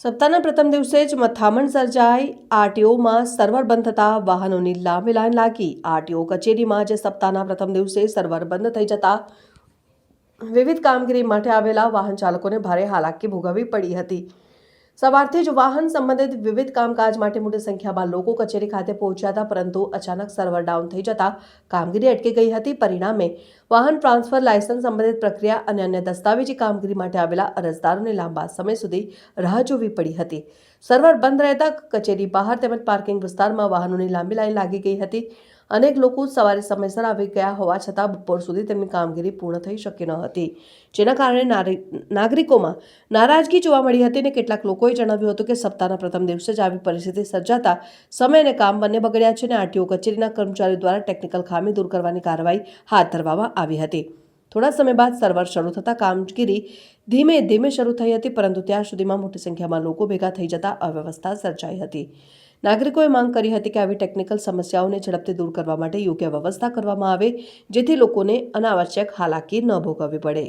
સપ્તાહના પ્રથમ દિવસે જ મથામણ સર્જાઈ। આરટીઓમાં સર્વર બંધ થતાં વાહનોની લાંબી લાઈન લાગી। આરટીઓ કચેરીમાં આજે સપ્તાહના પ્રથમ દિવસે સર્વર બંધ થઈ જતા વિવિધ કામગીરી માટે આવેલા વાહન ચાલકોને ભારે હાલાકી ભોગવવી પડી હતી। સવારથી જ વાહન સંબંધિત વિવિધ કામકાજ માટે મોટી સંખ્યામાં લોકો કચેરી ખાતે પહોંચ્યા હતા, પરંતુ અચાનક સર્વર ડાઉન થઈ જતા કામગીરી અટકી ગઈ હતી। પરિણામે વાહન ટ્રાન્સફર, લાયસન્સ સંબંધિત પ્રક્રિયા અને અન્ય દસ્તાવેજી કામગીરી માટે આવેલા અરજદારોને લાંબા સમય સુધી રાહ જોવી પડી હતી। સર્વર બંધ રહેતા કચેરી બહાર તેમજ પાર્કિંગ વિસ્તારમાં વાહનોની લાંબી લાઈન લાગી ગઈ હતી। અનેક લોકો સવારે સમયસર આવી ગયા હોવા છતાં બપોર સુધી તેમની કામગીરી પૂર્ણ થઈ શકી ન હતી, જેના કારણે નાગરિકોમાં નારાજગી જોવા મળી હતી અને કેટલાક લોકોએ જણાવ્યું હતું કે સપ્તાહના પ્રથમ દિવસે જ આવી પરિસ્થિતિ સર્જાતા સમય અને કામ બંને બગડ્યા છે અને આરટીઓ કચેરીના કર્મચારીઓ દ્વારા ટેકનિકલ ખામી દૂર કરવાની કાર્યવાહી હાથ ધરવામાં આવી હતી। થોડા સમય બાદ સર્વર શરૂ થતાં કામગીરી ધીમે ધીમે શરૂ થઈ હતી, પરંતુ ત્યાં સુધીમાં મોટી સંખ્યામાં લોકો ભેગા થઈ જતા અવ્યવસ્થા સર્જાઈ હતી। નાગરિકોએ માંગ કરી હતી કે આવી ટેકનિકલ સમસ્યાઓને ઝડપથી દૂર કરવા માટે યોગ્ય વ્યવસ્થા કરવામાં આવે, જેથી લોકોને અનાવશ્યક હાલાકી ન ભોગવવી પડે।